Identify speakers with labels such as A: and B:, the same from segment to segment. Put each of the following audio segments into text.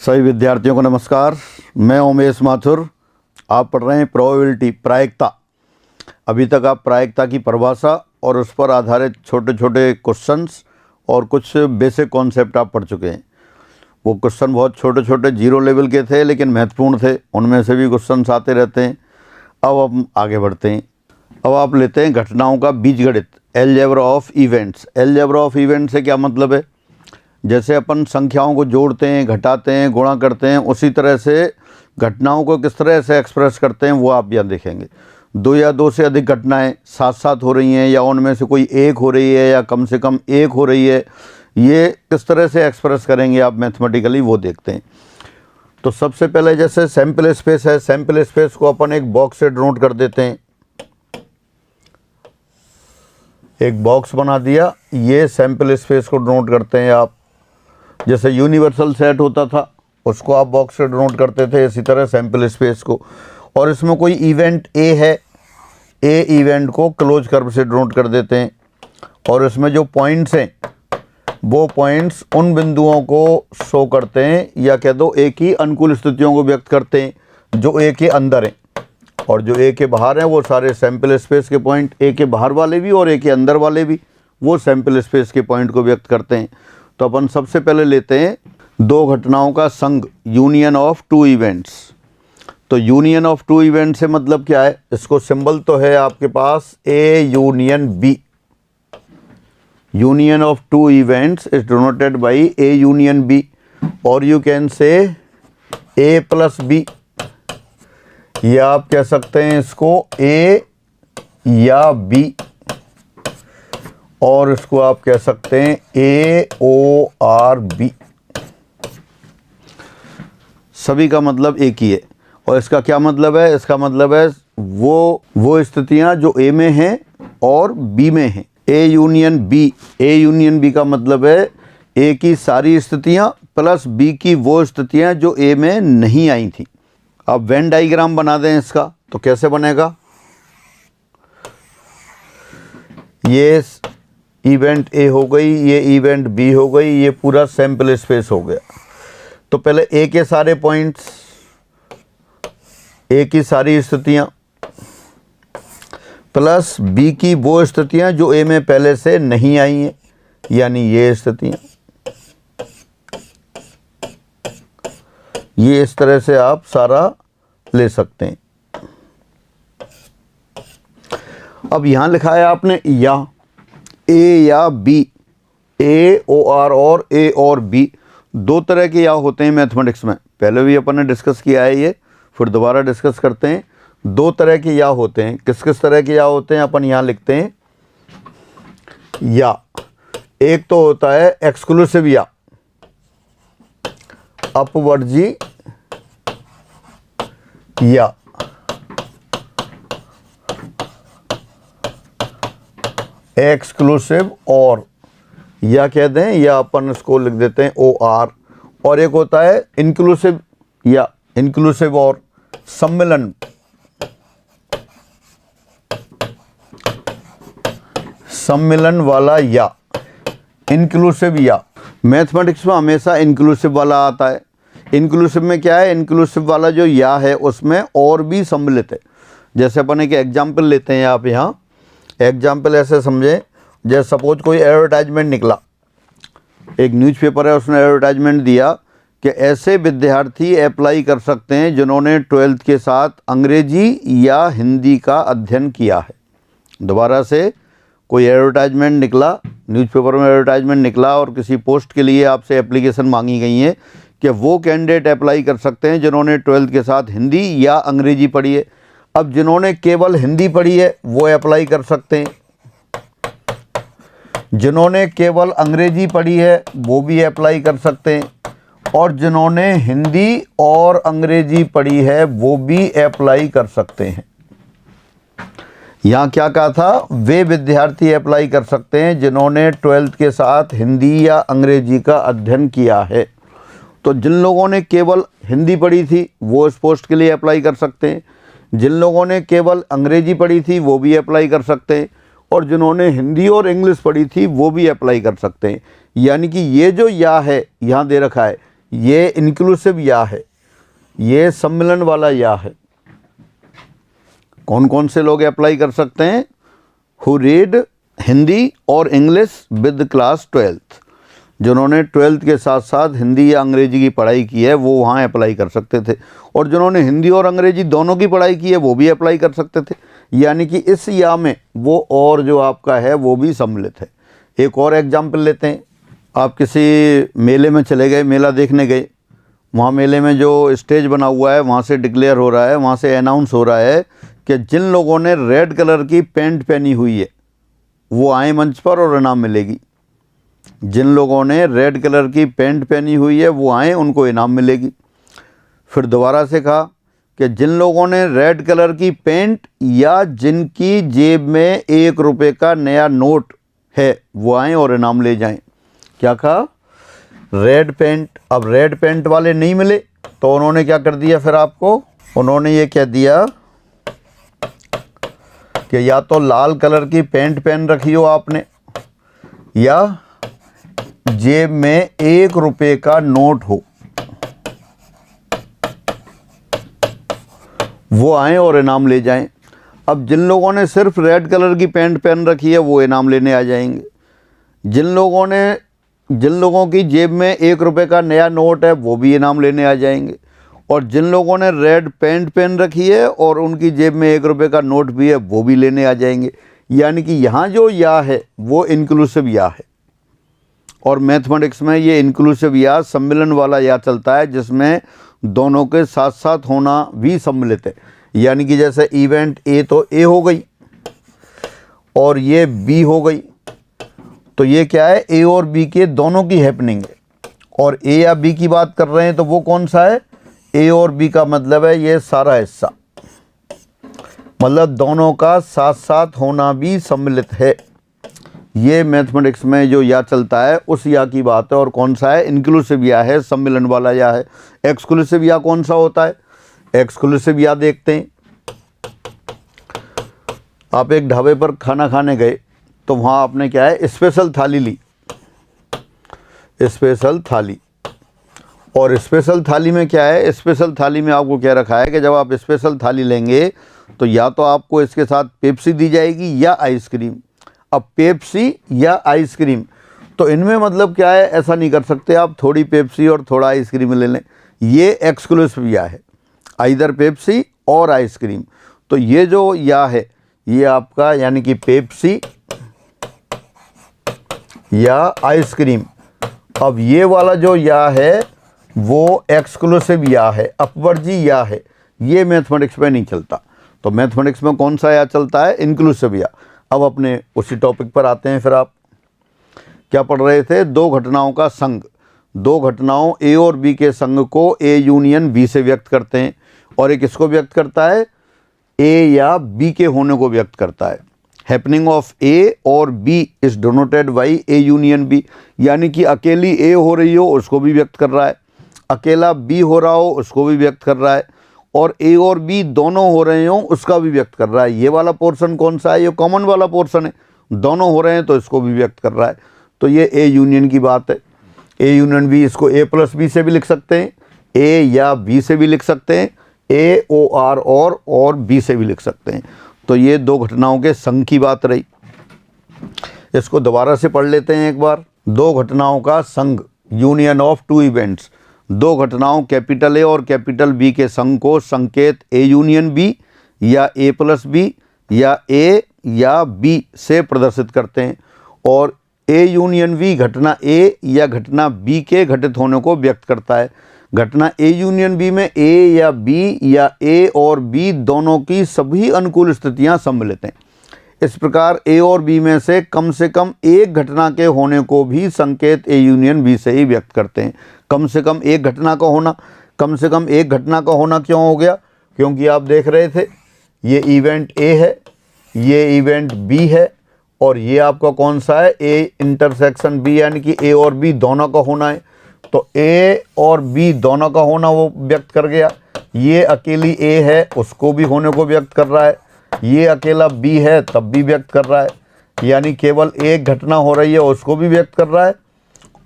A: सभी विद्यार्थियों को नमस्कार। मैं उमेश माथुर। आप पढ़ रहे हैं प्रोबेबिलिटी, प्रायिकता। अभी तक आप प्रायिकता की परिभाषा और उस पर आधारित छोटे छोटे क्वेश्चंस और कुछ बेसिक कॉन्सेप्ट आप पढ़ चुके हैं। वो क्वेश्चन बहुत छोटे छोटे 0 लेवल के थे, लेकिन महत्वपूर्ण थे। उनमें से भी क्वेश्चंस आते रहते हैं। अब हम आगे बढ़ते हैं। अब आप लेते हैं घटनाओं का बीजगणित, algebra of events. Algebra of event से क्या मतलब है? जैसे अपन संख्याओं को जोड़ते हैं, घटाते हैं, गुणा करते हैं, उसी तरह से घटनाओं को किस तरह से एक्सप्रेस करते हैं वो आप यहाँ देखेंगे। 2 या 2 से अधिक घटनाएं साथ साथ हो रही हैं, या उनमें से कोई एक हो रही है, या कम से कम एक हो रही है, ये किस तरह से एक्सप्रेस करेंगे आप मैथमेटिकली, वो देखते हैं। तो सबसे पहले जैसे सैम्पल स्पेस है, सैम्पल स्पेस को अपन एक बॉक्स से डिनोट कर देते हैं। एक बॉक्स बना दिया, ये सैम्पल स्पेस को डिनोट करते हैं आप। जैसे यूनिवर्सल सेट होता था, उसको आप बॉक्स से डिनोट करते थे, इसी तरह सैम्पल स्पेस को। और इसमें कोई इवेंट ए है, ए इवेंट को क्लोज कर्व से डिनोट कर देते हैं। और इसमें जो पॉइंट्स हैं वो पॉइंट्स उन बिंदुओं को शो करते हैं, या कह दो एक ही अनुकूल स्थितियों को व्यक्त करते हैं जो ए के अंदर हैं। और जो ए के बाहर हैं वो सारे सैम्पल स्पेस के पॉइंट, ए के बाहर वाले भी और ए के अंदर वाले भी, वो सैम्पल स्पेस के पॉइंट को व्यक्त करते हैं। तो अपन सबसे पहले लेते हैं 2 घटनाओं का संग, यूनियन ऑफ 2 इवेंट्स। तो यूनियन ऑफ 2 इवेंट से मतलब क्या है? इसको सिंबल तो है आपके पास A union B. Union of 2 events is denoted by A union B, और you can say A plus B, या आप कह सकते हैं इसको ए या बी, और इसको आप कह सकते हैं ए ओ आर बी। सभी का मतलब एक ही है। और इसका क्या मतलब है? इसका मतलब है वो स्थितियां जो ए में हैं और बी में हैं। A union B, A union B का मतलब है ए की सारी स्थितियां प्लस बी की वो स्थितियां जो ए में नहीं आई थी। अब वेन डायग्राम बना दें इसका, तो कैसे बनेगा? ये इवेंट ए हो गई, ये इवेंट बी हो गई, ये पूरा सैम्पल स्पेस हो गया। तो पहले ए के सारे पॉइंट्स, ए की सारी स्थितियां प्लस बी की वो स्थितियां जो ए में पहले से नहीं आई हैं, यानी ये स्थितियां। ये इस तरह से आप सारा ले सकते हैं। अब यहां लिखा है आपने या ए या बी, ए ओ आर और ए और बी, 2 तरह के या होते हैं मैथमेटिक्स में। पहले भी अपन ने डिस्कस किया है ये, फिर दोबारा डिस्कस करते हैं। 2 तरह के या होते हैं। किस किस तरह के या होते हैं अपन यहाँ लिखते हैं। या एक तो होता है एक्सक्लूसिव या, अपवर्जी या, एक्सक्लूसिव और, या कह दें, या अपन इसको लिख देते हैं ओ आर। और एक होता है इंक्लूसिव या, इंक्लूसिव और, सम्मिलन, सम्मिलन वाला या, इंक्लूसिव या। मैथमेटिक्स में हमेशा इंक्लूसिव वाला आता है। इंक्लूसिव में क्या है? इंक्लूसिव वाला जो या है उसमें और भी सम्मिलित है। जैसे अपन एक एग्जाम्पल लेते हैं। आप यहाँ एग्जाम्पल ऐसे समझें, जैसे सपोज कोई एडवर्टाइजमेंट निकला, एक न्यूज़पेपर है, उसने एडवर्टाइजमेंट दिया कि ऐसे विद्यार्थी अप्लाई कर सकते हैं जिन्होंने 12th के साथ अंग्रेजी या हिंदी का अध्ययन किया है। दोबारा से कोई एडवर्टाइजमेंट निकला, न्यूज़पेपर में एडवर्टाइजमेंट निकला, और किसी पोस्ट के लिए आपसे एप्लीकेशन मांगी गई है कि वो कैंडिडेट अप्लाई कर सकते हैं जिन्होंने 12th के साथ हिंदी या अंग्रेजी पढ़ी है। अब जिन्होंने केवल हिंदी पढ़ी है वो अप्लाई कर सकते हैं, जिन्होंने केवल अंग्रेजी पढ़ी है वो भी अप्लाई कर सकते हैं, और जिन्होंने हिंदी और अंग्रेजी पढ़ी है वो भी अप्लाई कर सकते हैं। यहाँ क्या कहा था? वे विद्यार्थी अप्लाई कर सकते हैं जिन्होंने 12th के साथ हिंदी या अंग्रेजी का अध्ययन किया है। तो जिन लोगों ने केवल हिंदी पढ़ी थी वो इस पोस्ट के लिए अप्लाई कर सकते हैं, जिन लोगों ने केवल अंग्रेजी पढ़ी थी वो भी अप्लाई कर सकते हैं, और जिन्होंने हिंदी और इंग्लिश पढ़ी थी वो भी अप्लाई कर सकते हैं। यानी कि ये जो या है यहाँ दे रखा है, ये इंक्लूसिव या है, ये सम्मिलन वाला या है। कौन कौन से लोग अप्लाई कर सकते हैं? हु रीड हिंदी और इंग्लिश विद क्लास 12th, जिन्होंने 12th के साथ साथ हिंदी या अंग्रेजी की पढ़ाई की है वो वहाँ अप्लाई कर सकते थे, और जिन्होंने हिंदी और अंग्रेजी दोनों की पढ़ाई की है वो भी अप्लाई कर सकते थे। यानी कि इस या में वो और जो आपका है वो भी सम्मिलित है। एक और एग्जाम्पल लेते हैं। आप किसी मेले में चले गए, मेला देखने गए, वहाँ मेले में जो स्टेज बना हुआ है वहाँ से डिक्लेयर हो रहा है, वहाँ से अनाउंस हो रहा है कि जिन लोगों ने रेड कलर की पैंट पहनी हुई है वो आए मंच पर और इनाम मिलेगी। जिन लोगों ने रेड कलर की पैंट पहनी हुई है वो आए, उनको इनाम मिलेगी। फिर दोबारा से कहा कि जिन लोगों ने रेड कलर की पैंट या जिनकी जेब में 1 रुपये का नया नोट है वो आए और इनाम ले जाएं। क्या कहा? Red pant. अब रेड पैंट वाले नहीं मिले तो उन्होंने क्या कर दिया? फिर आपको उन्होंने ये कह दिया कि या तो लाल कलर की पैंट पहन रखी हो आपने, या जेब में 1 रुपये का नोट हो, वो आए और इनाम ले जाएं। अब जिन लोगों ने सिर्फ रेड कलर की पैंट पहन रखी है वो इनाम लेने आ जाएंगे। जिन लोगों की जेब में 1 रुपये का नया नोट है वो भी इनाम लेने आ जाएंगे, और जिन लोगों ने रेड पैंट पहन रखी है और उनकी जेब में 1 रुपये का नोट भी है वो भी लेने आ जाएंगे। यानी कि यहाँ जो या है वो इंक्लूसिव या है, और मैथमेटिक्स में ये इंक्लूसिव या सम्मिलन वाला या चलता है जिसमें दोनों के साथ साथ होना भी सम्मिलित है। यानी कि जैसे इवेंट ए तो ए हो गई और ये बी हो गई, तो ये क्या है? ए और बी के दोनों की हैपनिंग है। और ए या बी की बात कर रहे हैं तो वो कौन सा है? ए और बी का मतलब है ये सारा हिस्सा, मतलब दोनों का साथ साथ होना भी सम्मिलित है। ये मैथमेटिक्स में जो या चलता है उस या की बात है। और कौन सा है? इंक्लूसिव या है, सम्मिलन वाला या है। एक्सक्लूसिव या कौन सा होता है? एक्सक्लूसिव या देखते हैं। आप एक ढाबे पर खाना खाने गए तो वहाँ आपने क्या है? स्पेशल थाली ली, स्पेशल थाली। और स्पेशल थाली में क्या है? स्पेशल थाली में आपको क्या रखा है कि जब आप स्पेशल थाली लेंगे तो या तो आपको इसके साथ पेप्सी दी जाएगी या आइसक्रीम। अब पेप्सी या आइसक्रीम, तो इनमें मतलब क्या है? ऐसा नहीं कर सकते आप थोड़ी पेप्सी और थोड़ा आइसक्रीम ले लें। ये एक्सक्लूसिव या है, आइदर पेप्सी और आइसक्रीम। तो ये जो या है ये आपका यानी कि पेप्सी या आइसक्रीम। अब ये वाला जो या है वो एक्सक्लूसिव या है, अपवर्जी या है। ये मैथमेटिक्स में नहीं चलता। तो मैथमेटिक्स में कौन सा या चलता है? इंक्लूसिव या। अब अपने उसी टॉपिक पर आते हैं। फिर आप क्या पढ़ रहे थे? 2 घटनाओं का संघ। 2 घटनाओं ए और बी के संघ को ए यूनियन बी से व्यक्त करते हैं, और एक इसको व्यक्त करता है ए या बी के होने को व्यक्त करता है। हैपनिंग ऑफ ए और B is denoted by A union B. यानी कि अकेली ए हो रही हो उसको भी व्यक्त कर रहा है, अकेला बी हो रहा हो उसको भी व्यक्त कर रहा है, और ए और बी दोनों हो रहे हो उसका भी व्यक्त कर रहा है। ये वाला पोर्शन कौन सा है? ये कॉमन वाला पोर्शन है, दोनों हो रहे हैं तो इसको भी व्यक्त कर रहा है। तो ये ए यूनियन की बात है। ए यूनियन बी, इसको ए प्लस बी से भी लिख सकते हैं, ए या बी से भी लिख सकते हैं, ए ओ आर और बी से भी लिख सकते हैं। तो ये 2 घटनाओं के संघ की बात रही। इसको दोबारा से पढ़ लेते हैं एक बार। 2 घटनाओं का संघ, यूनियन ऑफ 2 इवेंट्स। 2 घटनाओं कैपिटल ए और कैपिटल बी के संघ को संकेत ए यूनियन बी या ए प्लस बी या ए या बी से प्रदर्शित करते हैं, और ए यूनियन बी घटना ए या घटना बी के घटित होने को व्यक्त करता है। घटना ए यूनियन बी में ए या बी या ए और बी दोनों की सभी अनुकूल स्थितियां सम्मिलित हैं। इस प्रकार ए और बी में से कम एक घटना के होने को भी संकेत ए यूनियन बी से ही व्यक्त करते हैं। कम से कम एक घटना का होना, कम से कम एक घटना का होना क्यों हो गया? क्योंकि आप देख रहे थे ये इवेंट ए है, ये इवेंट बी है, और ये आपका कौन सा है? ए इंटरसेक्शन बी, यानी कि ए और बी दोनों का होना है। तो ए और बी दोनों का होना वो व्यक्त कर गया। ये अकेली ए है उसको भी होने को व्यक्त कर रहा है, ये अकेला बी है तब भी व्यक्त कर रहा है। यानी केवल एक घटना हो रही है उसको भी व्यक्त कर रहा है,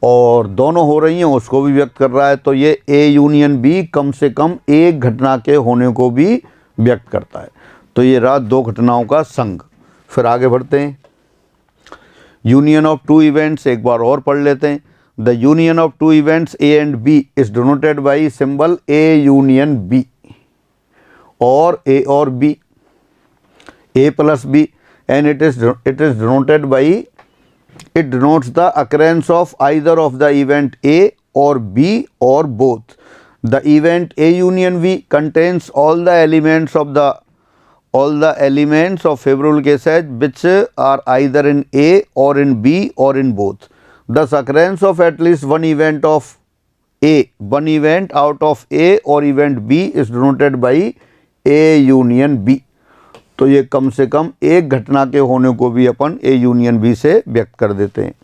A: और दोनों हो रही हैं उसको भी व्यक्त कर रहा है। तो ये ए यूनियन बी कम से कम एक घटना के होने को भी व्यक्त करता है। तो ये रहा दो घटनाओं का संघ। फिर आगे बढ़ते हैं। यूनियन ऑफ टू इवेंट्स एक बार और पढ़ लेते हैं। The union of two events A and B is denoted by symbol A union B, और ए और B, A plus B, and it is denoted by, it denotes the occurrence of either of the event A or B or both. The event A union B contains all the elements of favorable cases which are either in A or in B or in both. Thus occurrence of at least one event out of A or event B is denoted by A union B. तो ये कम से कम एक घटना के होने को भी अपन ए union B से व्यक्त कर देते हैं।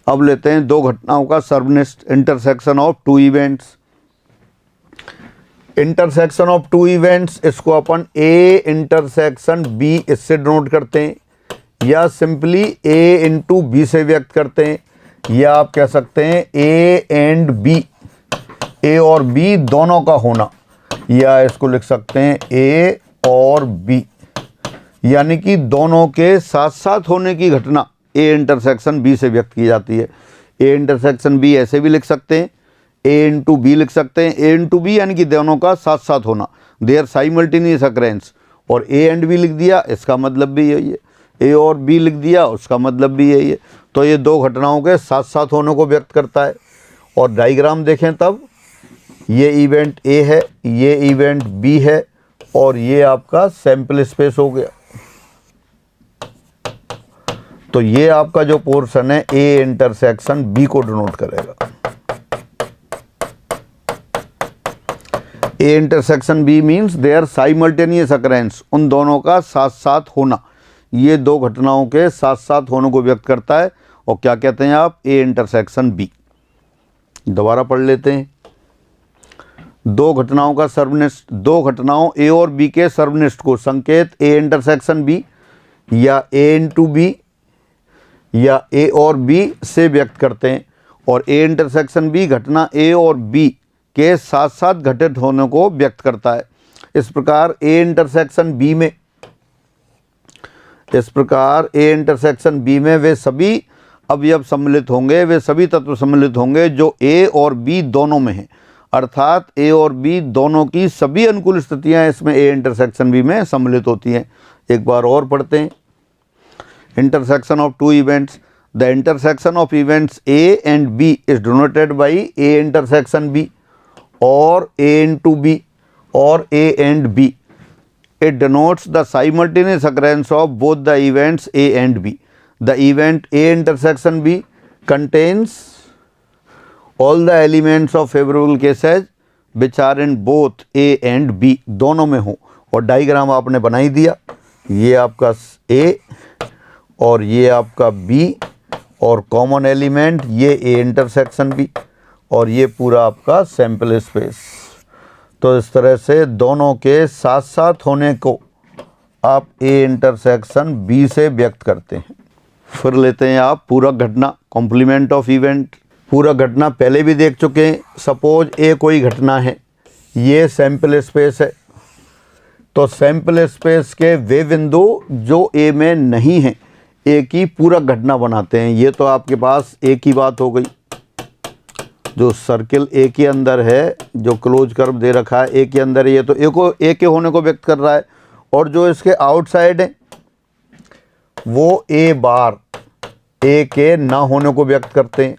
A: अब लेते हैं दो घटनाओं का सर्वनिष्ठ, intersection of two events. Intersection of two events, इसको अपन ए इंटरसेक्शन बी इससे डिनोट करते हैं, या सिंपली ए इंटू बी से व्यक्त करते हैं, या आप कह सकते हैं ए एंड बी, ए और बी दोनों का होना, या इसको लिख सकते हैं ए और बी, यानी कि दोनों के साथ साथ होने की घटना ए इंटरसेक्शन बी से व्यक्त की जाती है। ए इंटरसेक्शन बी ऐसे भी लिख सकते हैं, ए इंटू बी लिख सकते हैं, ए इंटू बी यानी कि दोनों का साथ साथ होना, देयर साइमल्टेनियस अकरेंस, और ए एंड बी लिख दिया इसका मतलब भी यही है, ए और बी लिख दिया उसका मतलब भी यही है। तो ये दो घटनाओं के साथ साथ होने को व्यक्त करता है। और डायग्राम देखें तब ये इवेंट ए है, ये इवेंट बी है, और ये आपका सैंपल स्पेस हो गया। तो ये आपका जो पोर्शन है ए इंटरसेक्शन बी को डिनोट करेगा। A intersection B means their simultaneous occurrence, उन दोनों का साथ साथ होना, ये दो घटनाओं के साथ साथ होने को व्यक्त करता है। और क्या कहते हैं आप, ए इंटरसेक्शन बी। दोबारा पढ़ लेते हैं। दो घटनाओं का सर्वनिष्ठ, दो घटनाओं ए और बी के सर्वनिष्ठ को संकेत ए इंटरसेक्शन बी या ए इंटू बी या ए और बी से व्यक्त करते हैं। और ए इंटरसेक्शन बी घटना ए और बी के साथ साथ घटित होने को व्यक्त करता है। इस प्रकार ए इंटरसेक्शन बी में वे सभी अवयव सम्मिलित होंगे, वे सभी तत्व सम्मिलित होंगे जो ए और बी दोनों में हैं, अर्थात ए और बी दोनों की सभी अनुकूल स्थितियां इसमें ए इंटरसेक्शन बी में सम्मिलित होती हैं। एक बार और पढ़ते हैं। Intersection of two events, the intersection of events A and B is denoted by A intersection B और ए इंटू बी और A and B. It denotes the simultaneous occurrence of both the events A and B. The event A intersection B contains all the elements of favorable cases which are in both A and B, दोनों में हो। और diagram आपने बनाई दिया, ये आपका A और ये आपका B, और कॉमन एलिमेंट ये A इंटरसेक्शन B, और ये पूरा आपका सैंपल स्पेस। तो इस तरह से दोनों के साथ साथ होने को आप A इंटरसेक्शन B से व्यक्त करते हैं। फिर लेते हैं आप पूरक घटना, कॉम्प्लीमेंट ऑफ इवेंट। पूरक घटना पहले भी देख चुके हैं। सपोज ए कोई घटना है, ये सैंपल स्पेस है, तो सैंपल स्पेस के वे बिंदु जो ए में नहीं हैं ए की पूरक घटना बनाते हैं। ये तो आपके पास ए की बात हो गई, जो सर्किल ए के अंदर है, जो क्लोज कर्व दे रखा है ए के अंदर है, ये तो ए के होने को व्यक्त कर रहा है। और जो इसके आउटसाइड है वो ए बार ए के ना होने को व्यक्त करते हैं।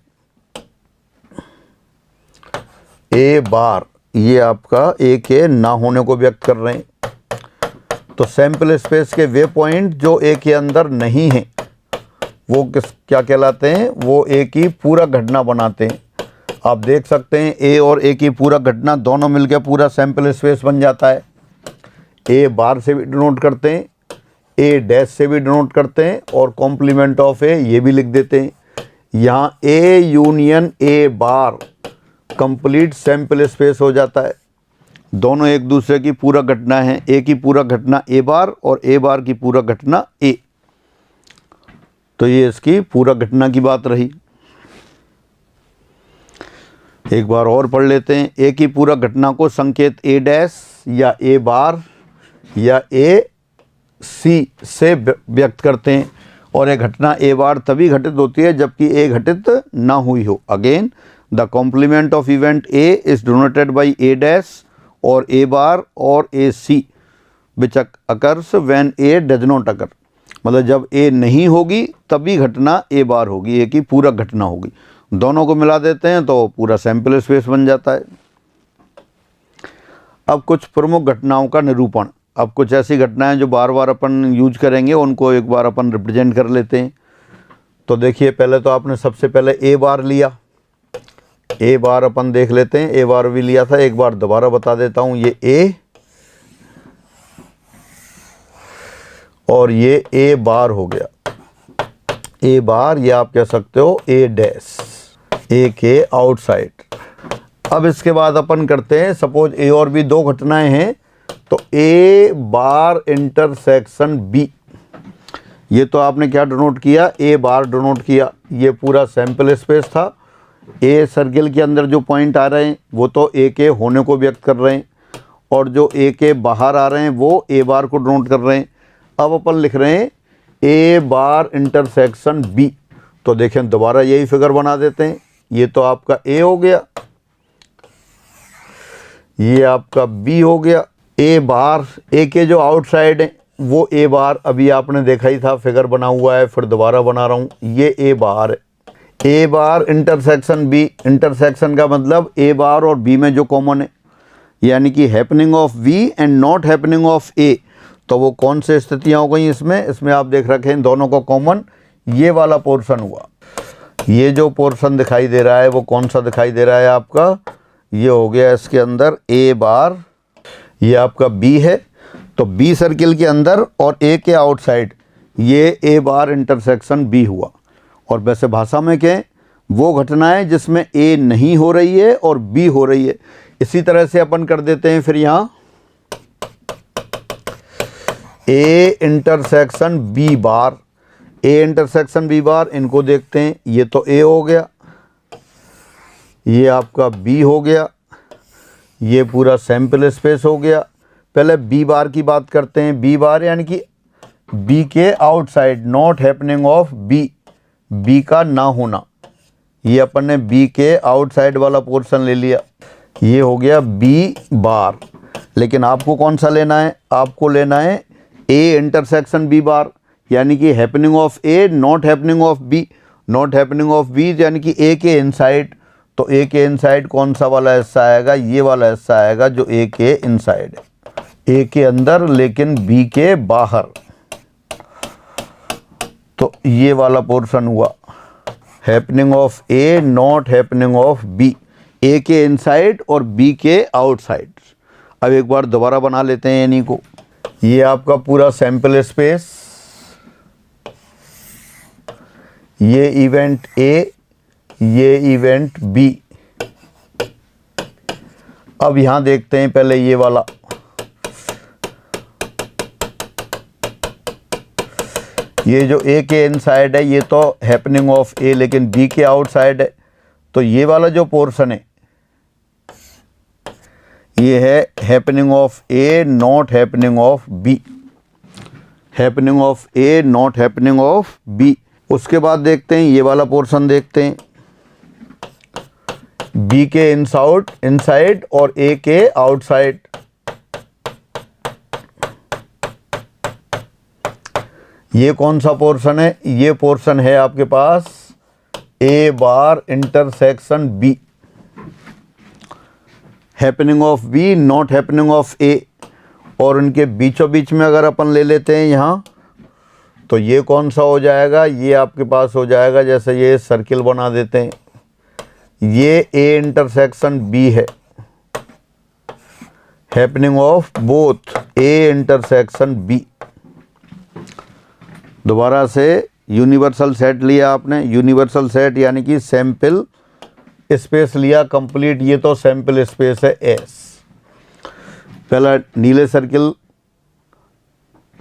A: ए बार ये आपका ए के ना होने को व्यक्त कर रहे हैं। तो सैंपल स्पेस के वे पॉइंट जो ए के अंदर नहीं हैं वो क्या कहलाते हैं, वो ए की पूरक घटना बनाते हैं। आप देख सकते हैं ए और ए की पूरक घटना दोनों मिलकर पूरा सैंपल स्पेस बन जाता है। ए बार से भी डिनोट करते हैं, ए डैश से भी डिनोट करते हैं, और कॉम्प्लीमेंट ऑफ ए ये भी लिख देते हैं। यहाँ A union A bar complete sample space हो जाता है। दोनों एक दूसरे की पूरक घटना है, ए की पूरक घटना ए बार और ए बार की पूरक घटना ए। तो ये इसकी पूरक घटना की बात रही। एक बार और पढ़ लेते हैं। ए की पूरक घटना को संकेत ए डैश या ए बार या ए सी से व्यक्त करते हैं और एक घटना ए बार तभी घटित होती है जबकि ए घटित ना हुई हो। Again the complement of event A is denoted by A dash और ए बार और A C which occurs when A does not occur. मतलब जब ए नहीं होगी तभी घटना ए बार होगी, ए की पूरक घटना होगी। दोनों को मिला देते हैं तो पूरा सैंपल स्पेस बन जाता है। अब कुछ प्रमुख घटनाओं का निरूपण। अब कुछ ऐसी घटनाएं जो बार बार अपन यूज करेंगे उनको एक बार अपन रिप्रेजेंट कर लेते हैं। तो देखिए पहले तो आपने सबसे पहले ए बार लिया, ए बार अपन देख लेते हैं। ए बार भी लिया था, एक बार दोबारा बता देता हूँ। ये ए और ये ए बार हो गया, ए बार, या आप कह सकते हो ए डैश, ए के आउटसाइड। अब इसके बाद अपन करते हैं, सपोज ए और बी दो घटनाएं हैं तो ए बार इंटरसेक्शन बी, ये तो आपने क्या डिनोट किया, ए बार डिनोट किया। ये पूरा सैंपल स्पेस था। ए सर्किल के अंदर जो पॉइंट आ रहे हैं वो तो ए के होने को व्यक्त कर रहे हैं और जो ए के बाहर आ रहे हैं वो ए बार को डिनोट कर रहे हैं। अब अपन लिख रहे हैं ए बार इंटरसेक्शन बी। तो देखें दोबारा यही फिगर बना देते हैं। ये तो आपका ए हो गया, ये आपका बी हो गया। ए बार, ए के जो आउटसाइड है वो ए बार, अभी आपने देखा ही था, फिगर बना हुआ है, फिर दोबारा बना रहा हूँ। ये ए बार है, ए बार इंटरसेक्शन बी। इंटरसेक्शन का मतलब ए बार और बी में जो कॉमन है, यानी कि happening of B and not happening of A. तो वो कौन से स्थितियाँ हो गई इसमें आप देख रखे हैं दोनों को कॉमन, ये वाला पोर्शन हुआ। ये जो पोर्शन दिखाई दे रहा है वो कौन सा दिखाई दे रहा है आपका, ये हो गया इसके अंदर ए बार, ये आपका बी है। तो बी सर्किल के अंदर और ए के आउटसाइड ये ए बार इंटरसेक्शन बी हुआ। और वैसे भाषा में क्या, वो घटनाएं जिसमें ए नहीं हो रही है और बी हो रही है। इसी तरह से अपन कर देते हैं फिर यहाँ A intersection B bar, A intersection B bar, इनको देखते हैं। ये तो ए हो गया, ये आपका बी हो गया, ये पूरा सैंपल स्पेस हो गया। पहले बी बार की बात करते हैं। बी बार यानी कि बी के outside, not happening of B, B का ना होना। ये अपन ने बी के आउटसाइड वाला पोर्शन ले लिया, ये हो गया बी बार। लेकिन आपको कौन सा लेना है, आपको लेना है ए इंटरसेक्शन बी बार, यानी कि happening of A not happening of B. Not happening of B यानी कि ए के इनसाइड। तो ए के इनसाइड कौन सा वाला हिस्सा आएगा, ये वाला हिस्सा आएगा जो ए के इनसाइड है, ए के अंदर लेकिन बी के बाहर। तो ये वाला पोर्शन हुआ happening of A not happening of B, A के इनसाइड और बी के आउटसाइड। अब एक बार दोबारा बना लेते हैं इन्हीं को। ये आपका पूरा सैंपल स्पेस, ये इवेंट ए, ये इवेंट बी। अब यहां देखते हैं पहले ये वाला, ये जो ए के इनसाइड है ये तो हैपनिंग ऑफ ए लेकिन बी के आउटसाइड है। तो ये वाला जो पोर्शन है ये है happening of A not happening of B, happening of A not happening of B. उसके बाद देखते हैं ये वाला पोर्शन, देखते हैं बी के इनसाइड और ए के आउटसाइड। ये कौन सा पोर्शन है, ये पोर्शन है आपके पास A bar intersection B, happening of B not happening of A. और उनके बीचों बीच में अगर अपन ले लेते हैं यहाँ, तो ये कौन सा हो जाएगा, ये आपके पास हो जाएगा, जैसे ये सर्किल बना देते हैं, ये ए इंटरसेक्शन बी है, happening of both A intersection B. दोबारा से यूनिवर्सल सेट लिया आपने, यूनिवर्सल सेट यानी कि सैंपल स्पेस लिया कंप्लीट। ये तो सैंपल स्पेस है एस। पहला नीले सर्किल,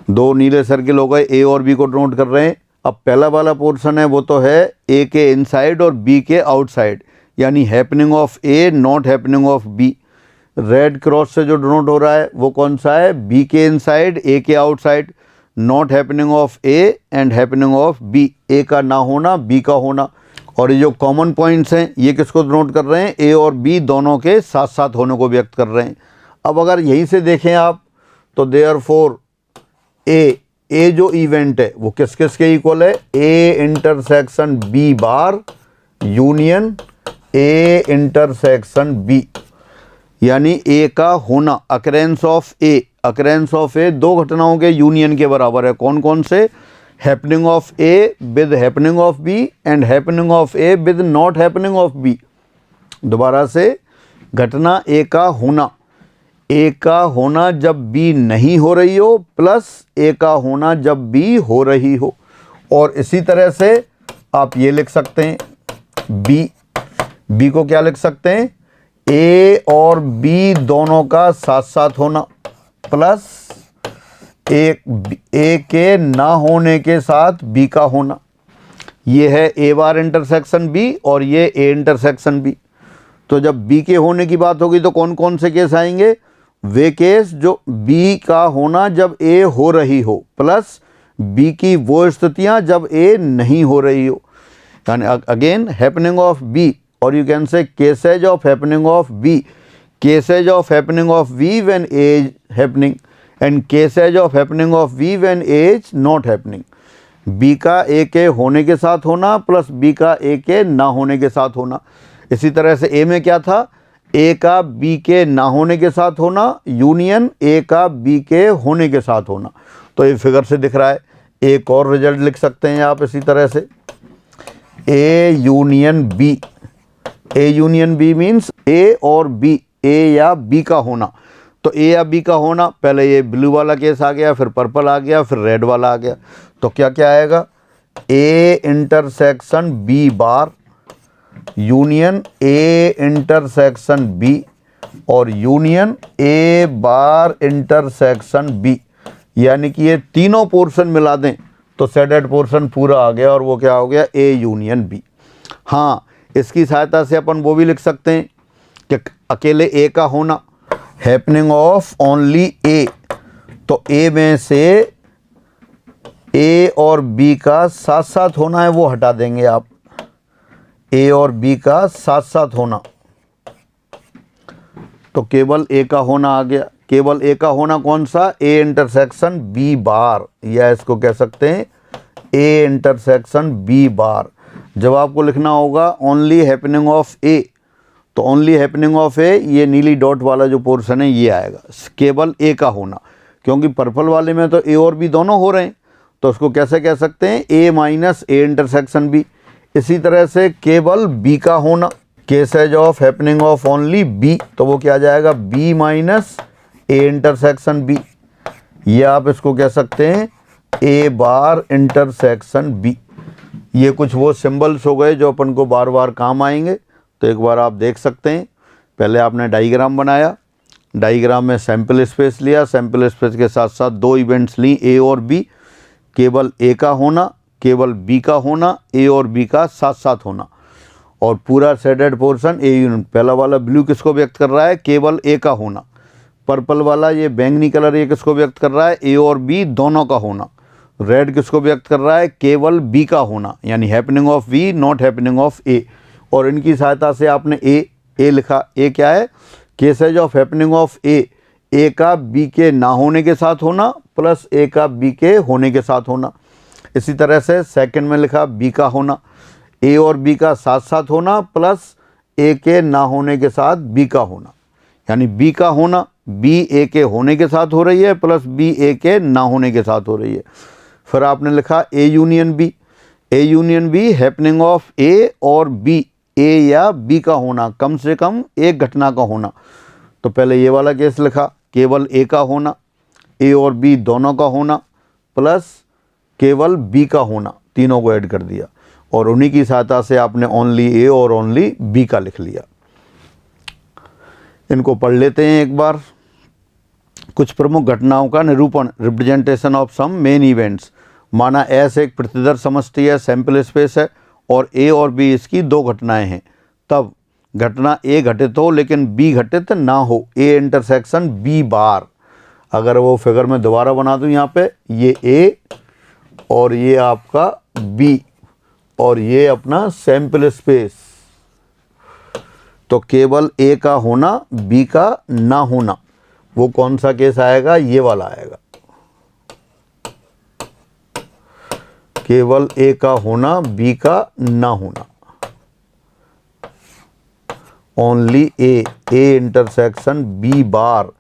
A: दो नीले सर्किल हो गए, ए और बी को नोट कर रहे हैं। अब पहला वाला पोर्शन है वो तो है ए के इनसाइड और बी के आउटसाइड, यानी happening of A not happening of B. Red cross से जो डिनोट हो रहा है वो कौन सा है, बी के इनसाइड ए के outside. Not happening of A and happening of B, A का ना होना बी का होना। और ये जो कॉमन पॉइंट्स हैं ये किसको डिनोट कर रहे हैं, ए और बी दोनों के साथ साथ होने को व्यक्त कर रहे हैं। अब अगर यहीं से देखें आप तो देयरफॉर ए जो इवेंट है वो किस किस के इक्वल है, A intersection B bar union A intersection B. यानी ए का होना अकरेंस ऑफ ए दो घटनाओं के यूनियन के बराबर है। कौन कौन से, happening of A with happening of B and happening of A with not happening of B. दोबारा से, घटना ए का होना जब बी नहीं हो रही हो प्लस ए का होना जब बी हो रही हो। और इसी तरह से आप ये लिख सकते हैं, बी को क्या लिख सकते हैं, ए और बी दोनों का साथ साथ होना प्लस ए के ना होने के साथ बी का होना। ये है ए बार इंटरसेक्शन बी और ये ए इंटरसेक्शन बी। तो जब बी के होने की बात होगी तो कौन कौन से केस आएंगे, वे केस जो बी का होना जब ए हो रही हो प्लस बी की वो स्थितियां जब ए नहीं हो रही हो। यानी अगेन हैपनिंग ऑफ बी, और you can say cases of happening of B, cases of happening of B when A is happening and cases of happening of B when A is not happening. B का A के होने के साथ होना plus B का A के ना होने के साथ होना। इसी तरह से ए में क्या था, ए का बी के ना होने के साथ होना यूनियन ए का बी के होने के साथ होना। तो ये फिगर से दिख रहा है। एक और रिजल्ट लिख सकते हैं आप इसी तरह से, A union B. A union B means A और बी, ए या बी का होना। तो ए या बी का होना, पहले ये ब्लू वाला केस आ गया, फिर पर्पल आ गया, फिर रेड वाला आ गया। तो क्या क्या आएगा, A intersection B bar union A intersection B और union A bar intersection B. यानी कि ये तीनों पोर्शन मिला दें तो सेडेड पोर्शन पूरा आ गया और वो क्या हो गया, ए यूनियन बी। हाँ, इसकी सहायता से अपन वो भी लिख सकते हैं कि अकेले ए का होना, हैपनिंग ऑफ ओनली ए। तो ए में से ए और बी का साथ साथ होना है वो हटा देंगे आप, ए और बी का साथ साथ होना। तो केवल ए का होना आ गया। केवल ए का होना कौन सा, ए इंटरसेक्शन बी बार, या इसको कह सकते हैं ए इंटरसेक्शन बी बार। जब आपको लिखना होगा ओनली हैपनिंग ऑफ ए, तो ओनली हैपनिंग ऑफ ए, ये नीली डॉट वाला जो पोर्शन है ये आएगा, केवल ए का होना। क्योंकि पर्पल वाले में तो ए और बी दोनों हो रहे हैं, तो उसको कैसे कह सकते हैं, A minus A intersection B. इसी तरह से केवल बी का होना, cases of happening of only B, तो वो क्या आ जाएगा, B minus A intersection B. या आप इसको कह सकते हैं ए बार इंटरसेक्शन बी। ये कुछ वो सिंबल्स हो गए जो अपन को बार बार काम आएंगे। तो एक बार आप देख सकते हैं, पहले आपने डायग्राम बनाया, डायग्राम में सैंपल स्पेस लिया, सैंपल स्पेस के साथ साथ दो इवेंट्स ली, ए और बी। केवल ए का होना, केवल बी का होना, ए और बी का साथ साथ होना, और पूरा शेडेड पोर्शन ए यूनिट। पहला वाला ब्लू किसको व्यक्त कर रहा है, केवल ए का होना। पर्पल वाला ये बैंगनी कलर ये किसको व्यक्त कर रहा है, ए और बी दोनों का होना। रेड किसको व्यक्त कर रहा है, केवल बी का होना, यानी happening of B not happening of A. और इनकी सहायता से आपने ए लिखा। ए क्या है, केसेज ऑफ हैपनिंग ऑफ ए का बी के ना होने के साथ होना प्लस ए का बी के होने के साथ होना। इसी तरह से सेकंड में लिखा बी का होना, ए और बी का साथ साथ होना प्लस ए के ना होने के साथ बी का होना। यानी बी का होना बी ए के होने के साथ हो रही है प्लस बी ए के ना होने के साथ हो रही है। फिर आपने लिखा A union B. A union B happening of A और बी, ए या बी का होना, कम से कम एक घटना का होना। तो पहले ये वाला केस लिखा, केवल ए का होना, ए और बी दोनों का होना प्लस केवल बी का होना, तीनों को ऐड कर दिया। और उन्हीं की सहायता से आपने ओनली ए और ओनली बी का लिख लिया। इनको पढ़ लेते हैं एक बार। कुछ प्रमुख घटनाओं का निरूपण, representation of some main events. माना एस एक प्रतिदर्श समष्टि है, सैंपल स्पेस है और ए और बी इसकी दो घटनाएं हैं। तब घटना ए घटित हो लेकिन बी घटित ना हो, ए इंटरसेक्शन बी बार। अगर वो फिगर में दोबारा बना दूं, यहाँ पे ये ए और ये आपका बी और ये अपना सैंपल स्पेस, तो केवल ए का होना बी का ना होना, वो कौन सा केस आएगा? ये वाला आएगा। केवल ए का होना बी का ना होना, only A, A intersection B bar.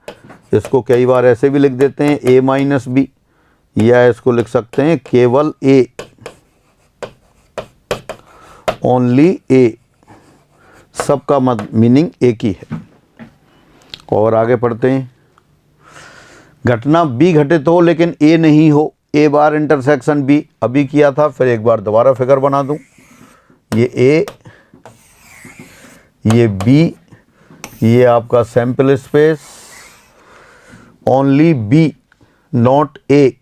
A: इसको कई बार ऐसे भी लिख देते हैं ए माइनस बी, या इसको लिख सकते हैं केवल ए, ओनली ए। सबका मीनिंग एक ही है। और आगे पढ़ते हैं। घटना बी घटित हो लेकिन ए नहीं हो, ए बार इंटरसेक्शन बी। अभी किया था, फिर एक बार दोबारा फिगर बना दूं। ये ए, ये बी, ये आपका sample space, only B not A,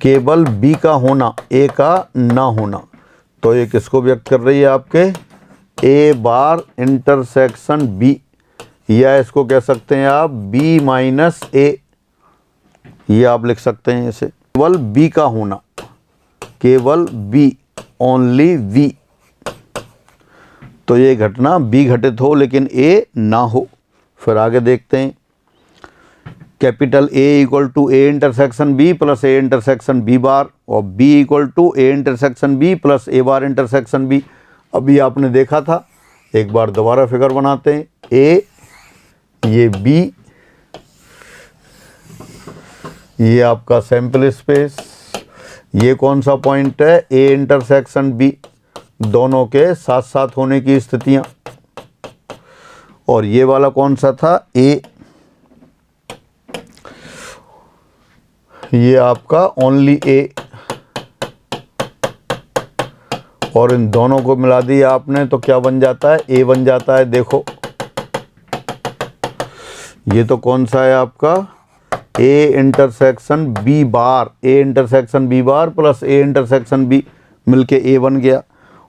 A: केवल बी का होना, ए का ना होना। तो ये किसको व्यक्त कर रही है? आपके ए बार इंटरसेक्शन बी, या इसको कह सकते हैं आप बी माइनस ए, ये आप लिख सकते हैं इसे। केवल बी का होना, केवल बी, ओनली वी। तो ये घटना बी घटित हो लेकिन ए ना हो। फिर आगे देखते हैं। Capital A equal to A intersection B plus A intersection B bar, और B equal to A intersection B plus A bar intersection B. अभी आपने देखा था, एक बार दोबारा फिगर बनाते हैं। ए, ये बी, ये आपका सैंपल स्पेस, ये कौन सा पॉइंट है? ए इंटरसेक्शन बी, दोनों के साथ साथ होने की स्थितियां। और ये वाला कौन सा था? ए, ये आपका ओनली ए। और इन दोनों को मिला दिया आपने तो क्या बन जाता है? ए बन जाता है। देखो ये तो कौन सा है आपका? A intersection B bar, A intersection B bar plus A intersection B मिलके ए बन गया।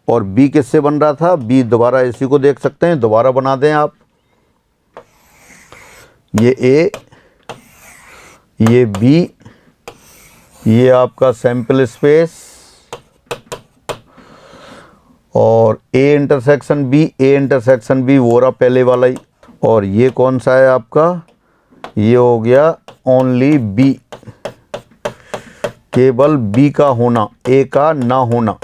A: और बी किससे बन रहा था? बी, दोबारा इसी को देख सकते हैं, दोबारा बना दें आप। ये ए, ये बी, ये आपका सैंपल स्पेस, और A intersection B, A intersection B वो रहा पहले वाला ही। और ये कौन सा है आपका? ये हो गया ओनली बी, केवल बी का होना, ए का ना होना।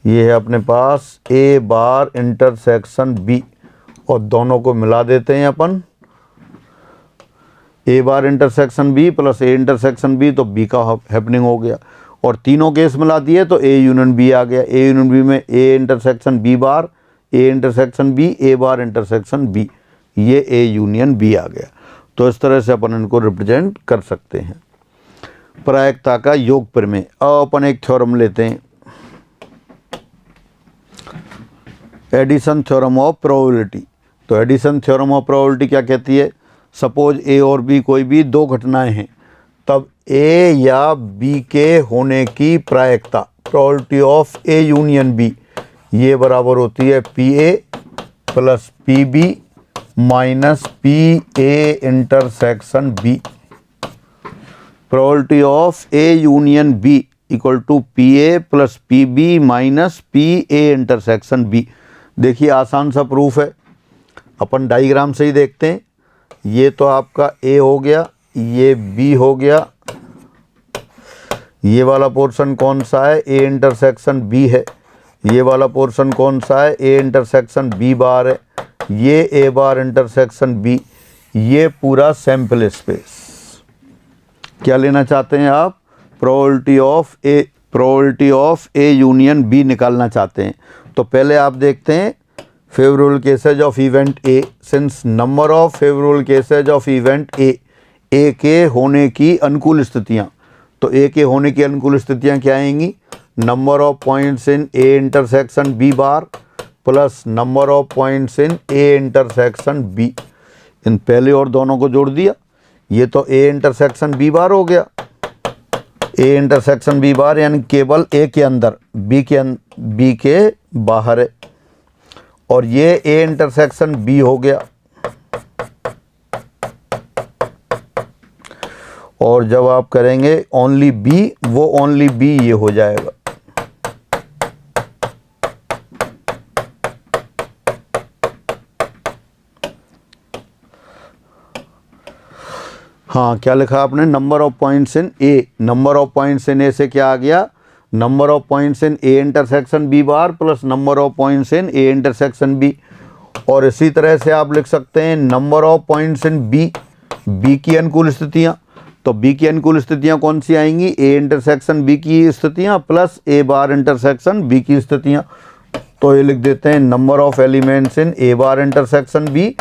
A: ये है अपने पास ए बार इंटरसेक्शन बी, और दोनों को मिला देते हैं अपन। A bar intersection B plus A intersection B, तो बी का हैपनिंग हो गया। और तीनों केस मिला दिए तो ए यूनियन बी आ गया। ए यूनियन बी में A intersection B bar, A intersection B, A bar intersection B, ये ए यूनियन बी आ गया। तो इस तरह से अपन इनको रिप्रेजेंट कर सकते हैं। प्रायिकता का योग प्रमेय। अब अपन एक थ्योरम लेते हैं, एडिशन थ्योरम ऑफ प्रोबेबिलिटी। तो एडिशन थ्योरम ऑफ प्रोबेबिलिटी क्या कहती है? सपोज ए और बी कोई भी दो घटनाएं हैं, तब ए या बी के होने की प्रायिकता, probability of A union B, ये बराबर होती है P A plus P B minus P A intersection B. Probability of A union B equal to P A plus P B minus P A intersection B. देखिए आसान सा proof है, अपन diagram से ही देखते हैं। ये तो आपका ए हो गया, ये बी हो गया, ये वाला पोर्शन कौन सा है? ए इंटरसेक्शन बी है। ये वाला पोर्शन कौन सा है? ए इंटरसेक्शन बी बार है। ये ए बार इंटरसेक्शन बी, ये पूरा सैंपल स्पेस। क्या लेना चाहते हैं आप? Probability of A union B निकालना चाहते हैं। तो पहले आप देखते हैं favourable cases of event A, since number of favourable cases of event A, A के होने की अनुकूल स्थितियां। तो ए के होने की अनुकूल स्थितियां क्या आएंगी? Number of points in A intersection B bar plus number of points in A intersection B. इन पहले और दोनों को जोड़ दिया, ये तो ए इंटरसेक्शन बी बार हो गया, ए इंटरसेक्शन बी बार यानी केवल ए के अंदर, बी के बाहर है, और ये ए इंटरसेक्शन बी हो गया। और जब आप करेंगे ओनली बी, वो ओनली बी ये हो जाएगा। हाँ, क्या लिखा आपने? Number of points in A. Number of points in A से क्या आ गया? Number of points in A intersection B bar plus number of points in A intersection B. और इसी तरह से आप लिख सकते हैं number of points in B, B की अनुकूल स्थितियाँ। तो बी की अनुकूल स्थितियाँ कौन सी आएंगी? ए इंटरसेक्शन बी की स्थितियाँ plus A bar intersection B की स्थितियाँ। तो ये लिख देते हैं number of elements in A bar intersection B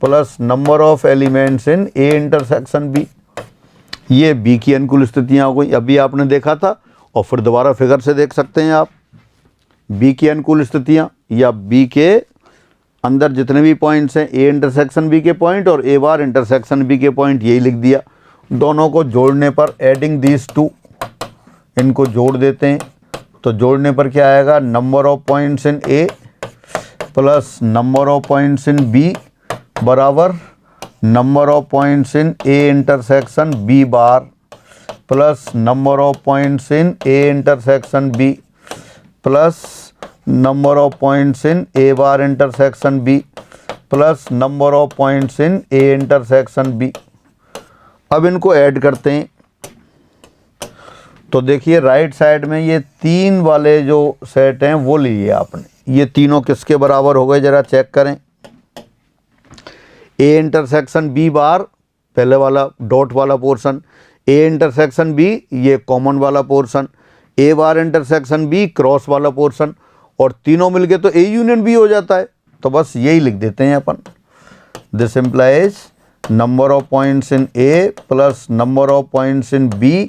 A: plus number of elements in A intersection B. ये बी की अनुकूल स्थितियाँ हो गई, अभी आपने देखा था, और फिर दोबारा फिगर से देख सकते हैं आप। बी की अनुकूल स्थितियाँ या बी के अंदर जितने भी पॉइंट्स हैं, ए इंटरसेक्शन बी के पॉइंट और ए बार इंटरसेक्शन बी के पॉइंट, यही लिख दिया। दोनों को जोड़ने पर एडिंग दीज टू, इनको जोड़ देते हैं, तो जोड़ने पर क्या आएगा? Number of points in A plus number of points in B बराबर number of points in A intersection B bar plus number of points in A intersection B plus number of points in A bar intersection B plus number of points in A intersection B. अब इनको add करते हैं, तो देखिए right side में ये 3 वाले जो सेट हैं वो लिए आपने। ये तीनों किसके बराबर हो गए? ज़रा चेक करें। ए इंटरसेक्शन बी बार, पहले वाला डॉट वाला पोर्शन, ए इंटरसेक्शन बी ये कॉमन वाला पोर्शन, ए बार इंटरसेक्शन बी क्रॉस वाला पोर्शन, और तीनों मिलके तो ए यूनियन बी हो जाता है। तो बस यही लिख देते हैं अपन। This implies number of points in A plus number of points in B,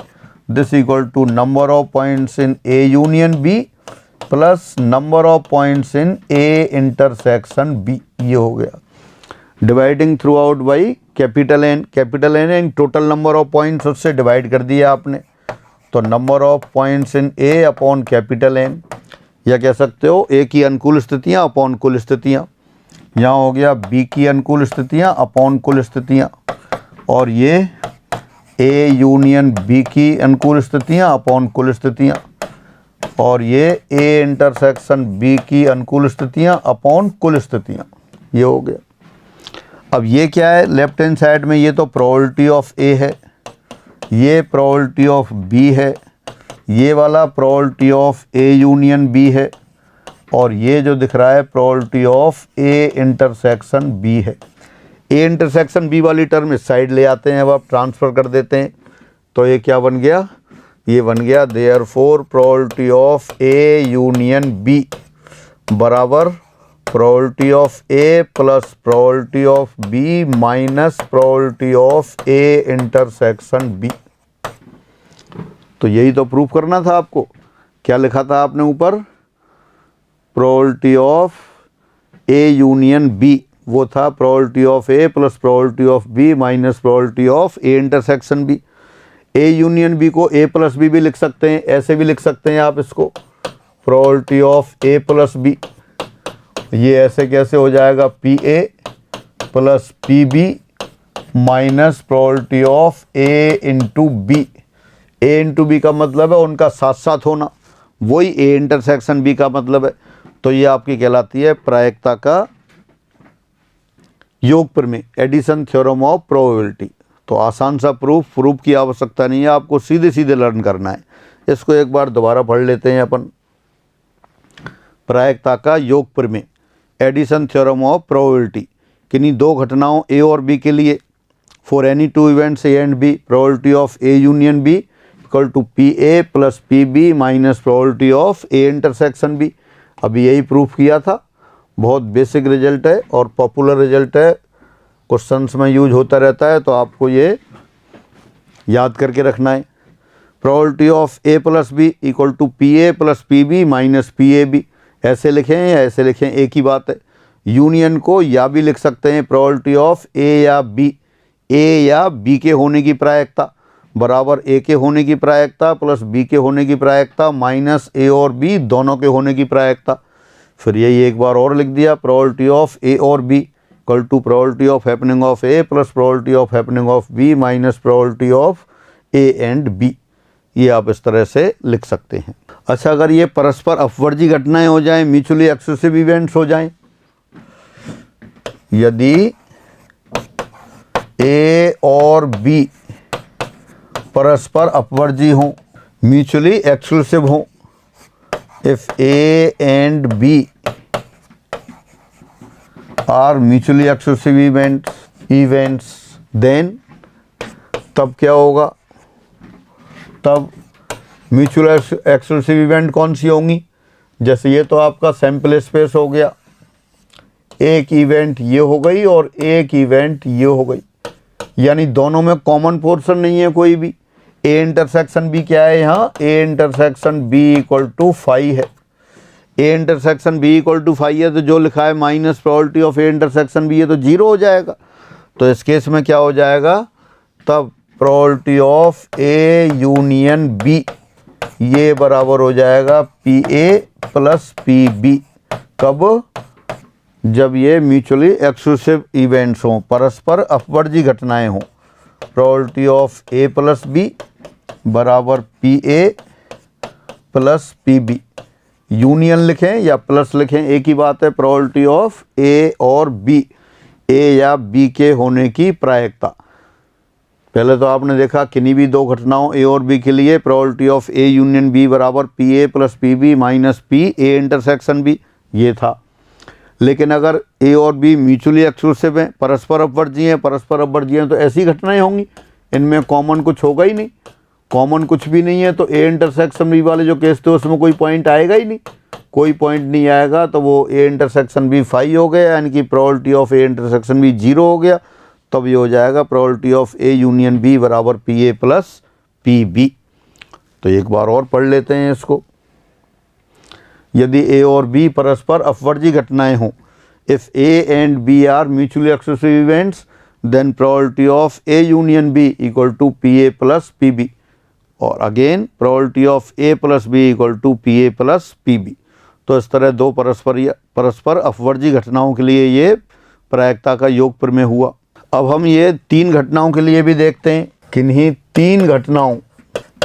A: this equal to number of points in A union B plus number of points in A intersection B. ये हो गया। Dividing throughout by capital N. Capital N total number of points, उससे divide कर दिया आपने, तो number of points in A upon capital N, या कह सकते हो ए की अनुकूल स्थितियाँ अपॉन कुल स्थितियाँ। यहाँ हो गया बी की अनुकूल स्थितियाँ अपॉन कुल स्थितियाँ, और ये ए यूनियन बी की अनुकूल स्थितियाँ अपॉन कुल स्थितियाँ, और ये ए इंटरसेक्शन बी की अनुकूल स्थितियाँ अपॉन कुल स्थितियाँ। ये हो गया। अब ये क्या है? लेफ्ट हैंड साइड में ये तो प्रोबेबिलिटी ऑफ ए है, ये प्रोबेबिलिटी ऑफ बी है, ये वाला probability of A union B है, और ये जो दिख रहा है probability of A intersection B है। ए इंटरसेक्शन बी वाली टर्म इस साइड ले आते हैं, अब आप ट्रांसफ़र कर देते हैं, तो ये क्या बन गया? ये बन गया therefore probability of A union B बराबर probability of A plus probability of B minus probability of A intersection B. तो यही तो प्रूफ करना था आपको। क्या लिखा था आपने ऊपर? Probability of A union B, वो था probability of A plus probability of B minus probability of A intersection B. A union B को ए प्लस बी भी लिख सकते हैं, ऐसे भी लिख सकते हैं आप इसको, probability of A plus B. ये ऐसे कैसे हो जाएगा? P A plus P B minus probability of A into B. A into B का मतलब है उनका साथ साथ होना, वही ए इंटरसेक्शन बी का मतलब है। तो ये आपकी कहलाती है प्रायिकता का योग प्रमेय, एडिशन थ्योरम ऑफ प्रोबेबिलिटी। तो आसान सा प्रूफ की आवश्यकता नहीं है, आपको सीधे सीधे लर्न करना है। इसको एक बार दोबारा पढ़ लेते हैं अपन। प्रायिकता का योग प्रमेय, एडिशन थ्योरम ऑफ प्रोबेबिलिटी, किन्हीं दो घटनाओं ए और बी के लिए, for any two events A and B, probability of A union B equal to P A plus P B minus probability of A intersection B. अभी यही प्रूफ किया था। बहुत बेसिक रिजल्ट है और पॉपुलर रिजल्ट है, क्वेश्चंस में use होता रहता है, तो आपको ये याद करके रखना है। Probability of A plus B equal to P A plus P B minus P A B. ऐसे लिखें या ऐसे लिखें, एक ही बात है। यूनियन को या भी लिख सकते हैं प्रोबेबिलिटी ऑफ ए या बी के होने की प्रायिकता, बराबर ए के होने की प्रायिकता प्लस बी के होने की प्रायिकता माइनस ए और बी दोनों के होने की प्रायिकता। फिर यही एक बार और लिख दिया, प्रोबेबिलिटी ऑफ ए और B equal to probability of happening of A plus probability of happening of B minus probability of A and B. ये आप इस तरह से लिख सकते हैं। अच्छा, अगर ये परस्पर अपवर्जी घटनाएं हो जाएं, म्यूचुअली एक्सक्लूसिव इवेंट्स हो जाएं, यदि ए और बी परस्पर अपवर्जी हों, म्यूचुअली एक्सक्लूसिव हों, if A and B are mutually exclusive events then तब क्या होगा, तब म्यूचुअल एक्सक्लूसिव इवेंट कौन सी होंगी? जैसे ये तो आपका सैंपल स्पेस हो गया, एक इवेंट ये हो गई और एक इवेंट ये हो गई, यानी दोनों में कॉमन पोर्शन नहीं है कोई भी। ए इंटरसेक्शन बी क्या है यहाँ, A intersection B equal to 5 है। A intersection B equal to 5 है तो जो लिखा है minus probability of A intersection B है तो 0 हो जाएगा। तो इस केस में क्या हो जाएगा, तब probability of A union B ये बराबर हो जाएगा P A plus P B. कब? जब ये म्यूचुअली एक्सक्लूसिव इवेंट्स हों, परस्पर अपवर्जी घटनाएं हों। Probability of A plus B बराबर P A plus P B. Union लिखें या प्लस लिखें एक ही बात है। प्रोबेबिलिटी ऑफ ए और बी, ए या बी के होने की प्रायिकता। पहले तो आपने देखा किन्हीं भी दो घटनाओं ए और बी के लिए probability of A union B बराबर P A plus P B minus P A intersection B, ये था। लेकिन अगर ए और बी म्यूचुअली एक्सक्लूसिव हैं, परस्पर अपवर्जी हैं, परस्पर अपवर्जी हैं, तो ऐसी घटनाएं होंगी, इनमें कॉमन कुछ होगा ही नहीं। कॉमन कुछ भी नहीं है तो ए इंटरसेक्शन बी वाले जो केस थे उसमें कोई पॉइंट आएगा ही नहीं, कोई पॉइंट नहीं आएगा। तो वो ए इंटरसेक्शन बी 5 हो गया, यानी कि probability of A intersection B 0 हो गया। तब ये हो जाएगा probability of A union B बराबर P A plus P B. तो एक बार और पढ़ लेते हैं इसको। यदि ए और बी परस्पर अपवर्जी घटनाएं हों, if A and B are mutually exclusive events then probability of A union B equal to P A plus P B, और again probability of A plus B equal to P A plus P B. तो इस तरह दो परस्पर अपवर्जी घटनाओं के लिए ये प्रायिकता का योग प्रमेय हुआ। अब हम ये 3 घटनाओं के लिए भी देखते हैं। किन्हीं 3 घटनाओं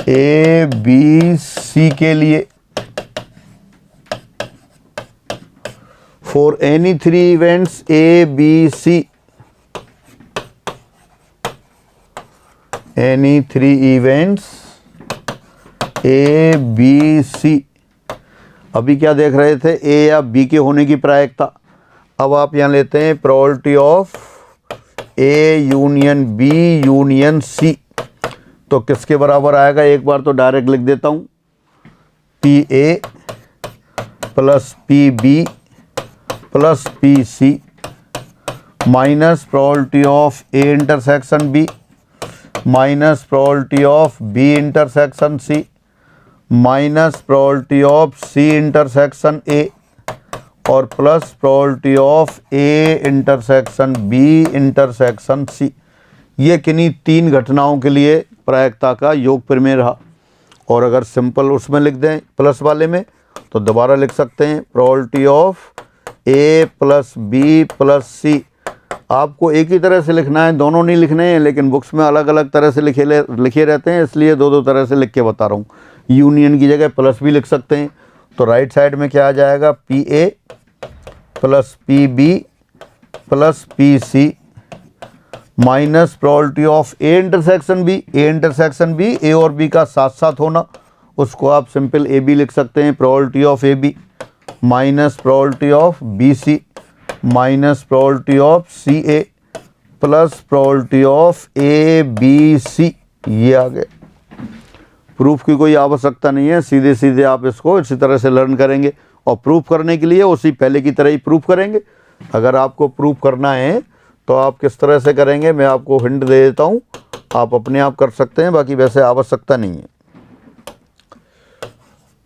A: ए बी सी के लिए, for any 3 events A B C, any 3 events A B C. अभी क्या देख रहे थे, ए या बी के होने की प्रायिकता। अब आप यहाँ लेते हैं probability of A union B union C. तो किसके बराबर आएगा, एक बार तो डायरेक्ट लिख देता हूँ, P A plus P B plus P C minus probability of A intersection B minus probability of B intersection C minus probability of C intersection A और plus probability of A intersection B intersection C. ये किन्हीं 3 घटनाओं के लिए प्रायिकता का योग प्रमेय रहा। और अगर सिंपल उसमें लिख दें प्लस वाले में, तो दोबारा लिख सकते हैं probability of A plus B plus C. आपको एक ही तरह से लिखना है, दोनों नहीं लिखने हैं, लेकिन बुक्स में अलग अलग तरह से लिखे रहते हैं, इसलिए 2 तरह से लिख के बता रहा हूँ। यूनियन की जगह प्लस भी लिख सकते हैं। तो राइट साइड में क्या आ जाएगा, P A plus P B plus P C minus probability of A intersection B. A intersection B A और बी का साथ साथ होना, उसको आप सिंपल ए बी लिख सकते हैं, probability of A B minus probability of B C minus probability of C A plus probability of A B C. ये आ गया। प्रूफ की कोई आवश्यकता नहीं है, सीधे सीधे आप इसको इसी तरह से लर्न करेंगे। और प्रूफ करने के लिए उसी पहले की तरह ही प्रूफ करेंगे। अगर आपको प्रूफ करना है तो आप किस तरह से करेंगे, मैं आपको हिंट दे देता हूँ, आप अपने आप कर सकते हैं, बाकी वैसे आवश्यकता नहीं है।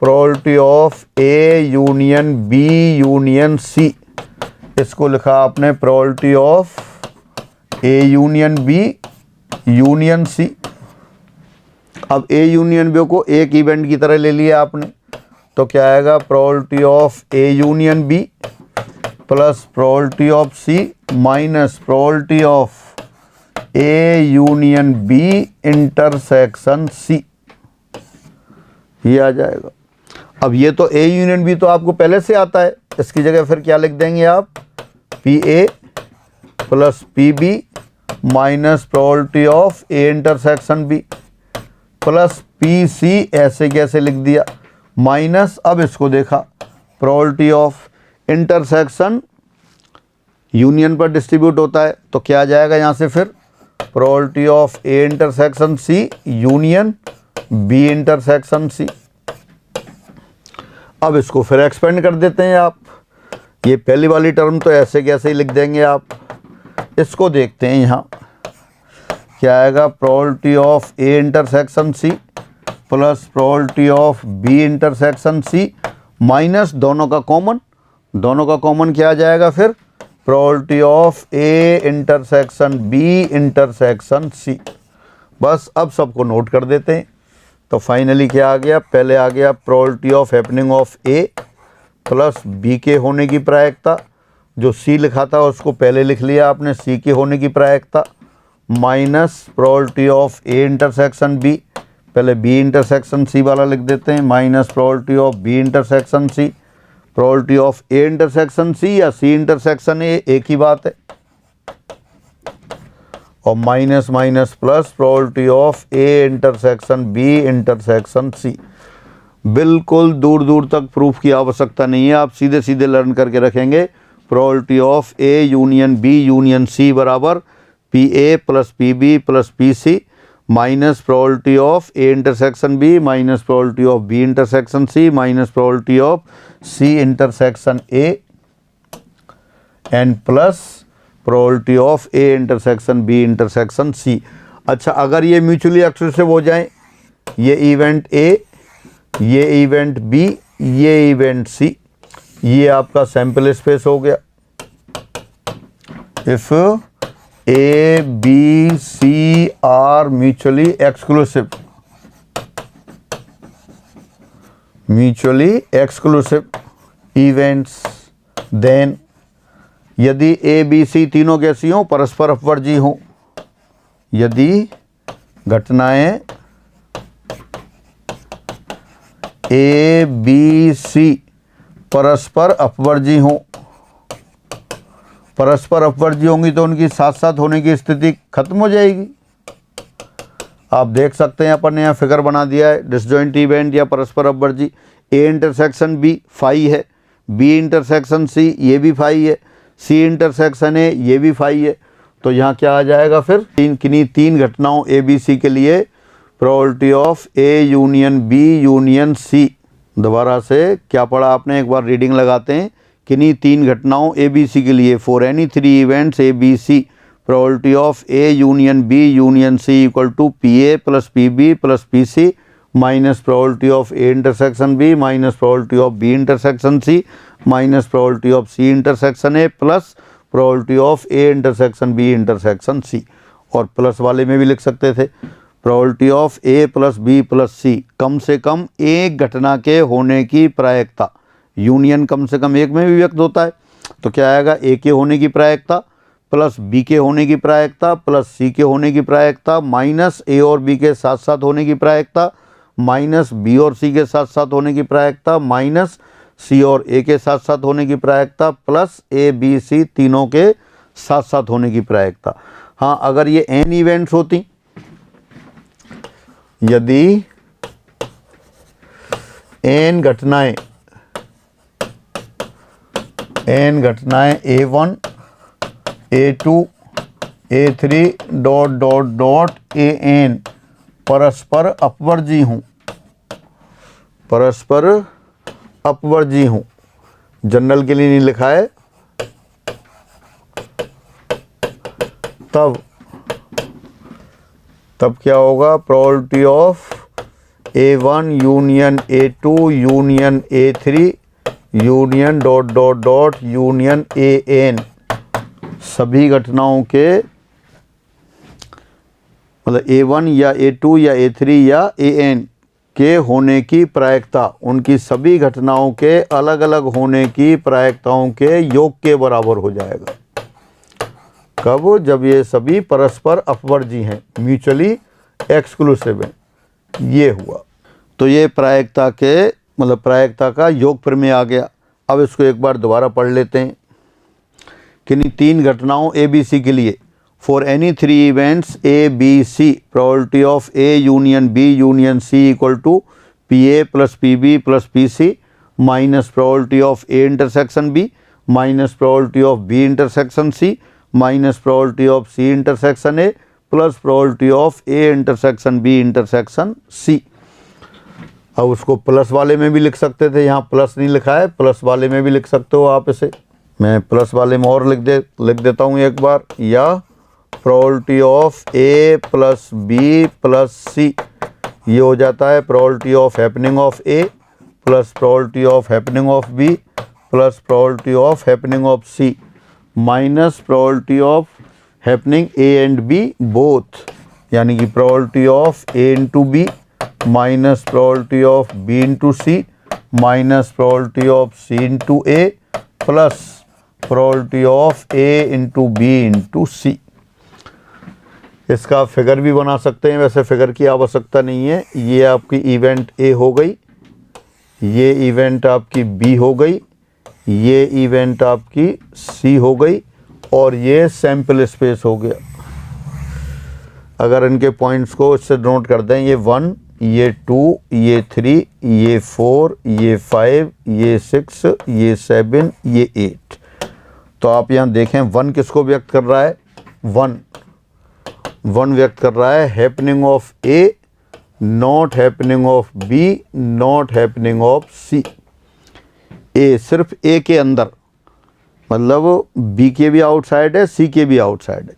A: Probability of A union B union C, इसको लिखा आपने probability of A union B union C. अब ए यूनियन बी को एक इवेंट की तरह ले लिया आपने, तो क्या आएगा, probability of A union B plus probability of C minus probability of A union B intersection C, ये आ जाएगा। अब ये तो ए यूनियन बी तो आपको पहले से आता है, इसकी जगह फिर क्या लिख देंगे आप, P A plus P B minus probability of A intersection B plus P C, ऐसे कैसे लिख दिया, माइनस, अब इसको देखा, प्रोबेबिलिटी ऑफ इंटरसेक्शन यूनियन पर डिस्ट्रीब्यूट होता है, तो क्या आ जाएगा यहाँ से फिर, probability of A intersection C union B intersection C. अब इसको फिर एक्सपेंड कर देते हैं आप, ये पहली वाली टर्म तो ऐसे कैसे ही लिख देंगे आप, इसको देखते हैं यहाँ क्या आएगा, probability of A intersection C plus probability of B intersection C minus दोनों का कॉमन क्या आ जाएगा फिर, probability of A intersection B intersection C. बस अब सबको नोट कर देते हैं, तो फाइनली क्या आ गया, पहले आ गया probability of happening of A plus B के होने की प्रायिकता, जो सी लिखा था उसको पहले लिख लिया आपने, सी के होने की प्रायिकता minus probability of A intersection B, पहले बी इंटरसेक्शन सी वाला लिख देते हैं, minus probability of B intersection C, probability of A intersection C या सी इंटरसेक्शन ए एक ही बात है, और minus minus plus probability of A intersection B intersection C. बिल्कुल दूर दूर तक प्रूफ की आवश्यकता नहीं है, आप सीधे सीधे लर्न करके रखेंगे। Probability of A union B union C बराबर P A plus P B plus P C minus probability of A intersection B minus probability of B intersection C minus probability of C intersection A and plus probability of A intersection B intersection C. अच्छा, अगर ये mutually exclusive हो जाए, ये event A, ये event B, ये event C, ये आपका सैंपल स्पेस हो गया। If A B C are mutually exclusive events, then यदि ए बी सी तीनों कैसी हों, परस्पर अपवर्जी हों, यदि घटनाएं ए बी सी परस्पर अपवर्जी हों, परस्पर अपवर्जी होंगी तो उनकी साथ साथ होने की स्थिति खत्म हो जाएगी। आप देख सकते हैं, अपन ने यहाँ फिगर बना दिया है, डिसजॉइंट इवेंट या परस्पर अपवर्जी, ए इंटरसेक्शन बी फाई है, बी इंटरसेक्शन सी ये भी फाई है, सी इंटरसेक्शन ए ये भी फाई है, तो यहाँ क्या आ जाएगा फिर, किन्हीं तीन घटनाओं ए बी सी के लिए probability of A union B union C. दोबारा से क्या पढ़ा आपने, एक बार रीडिंग लगाते हैं, किन्हीं तीन घटनाओं ए बी सी के लिए, for any three events A B C probability of A union B union C equal to P A plus P B plus P C minus probability of A intersection B minus probability of B intersection C minus probability of C intersection A plus probability of A intersection B intersection C. और plus वाले में भी लिख सकते थे, probability of A plus B plus C, कम से कम एक घटना के होने की प्रायिकता, यूनियन कम से कम एक में भी व्यक्त होता है, तो क्या आएगा, ए के होने की प्रायिकता प्लस बी के होने की प्रायिकता प्लस सी के होने की प्रायिकता माइनस ए और बी के साथ साथ होने की प्रायिकता माइनस बी और सी के साथ साथ होने की प्रायिकता माइनस सी और ए के साथ साथ होने की प्रायिकता प्लस ए बी सी तीनों के साथ साथ होने की प्रायिकता। हाँ, अगर ये एन इवेंट्स होती, यदि एन घटनाएं A1 A2 A3 dot dot dot AN परस्पर अपवर्जी हूँ, परस्पर अपवर्जी हूँ, जनरल के लिए नहीं लिखा है, तब क्या होगा, probability of A1 union A2 union A3 union dot dot dot union AN सभी घटनाओं के मतलब A1 या A2 या A3 या AN के होने की प्रायिकता उनकी सभी घटनाओं के अलग अलग होने की प्रायिकताओं के योग के बराबर हो जाएगा। कब? जब ये सभी परस्पर अपवर्जी हैं, म्यूचुअली एक्सक्लूसिव हैं। ये हुआ तो ये प्रायिकता के मतलब प्रायिकता का योग प्रमेय आ गया। अब इसको एक बार दोबारा पढ़ लेते हैं। किन्हीं तीन घटनाओं ABC के लिए for any three events ABC probability of A union B union C equal to PA plus PB plus PC minus probability of A intersection B minus probability of B intersection C minus probability of C intersection A plus probability of A intersection B intersection C। अब उसको plus वाले में भी लिख सकते थे, यहाँ plus नहीं लिखा है, प्लस वाले में भी लिख सकते हो आप इसे। मैं प्लस वाले में और लिख देता हूँ एक बार, या probability of A plus B plus C ये हो जाता है probability of happening of A plus probability of happening of B plus probability of happening of C minus probability of happening A and B both, यानी कि probability of A into B minus probability of B into C minus probability of C into A plus probability of A into B into C। इसका figure भी बना सकते हैं, वैसे figure की आवश्यकता नहीं है। ये आपकी इवेंट A हो गई, ये इवेंट आपकी B हो गई, ये इवेंट आपकी C हो गई और ये सैंपल स्पेस हो गया। अगर इनके पॉइंट्स को इससे नोट कर दें, ये 1, ये 2, ये 3, ये 4, ये 5, ये 6, ये 7, ये 8। तो आप यहाँ देखें 1 किसको व्यक्त कर रहा है? 1 व्यक्त कर रहा है happening of A not happening of B not happening of C। A सिर्फ A के अंदर, मतलब B के भी आउटसाइड है, C के भी आउटसाइड है।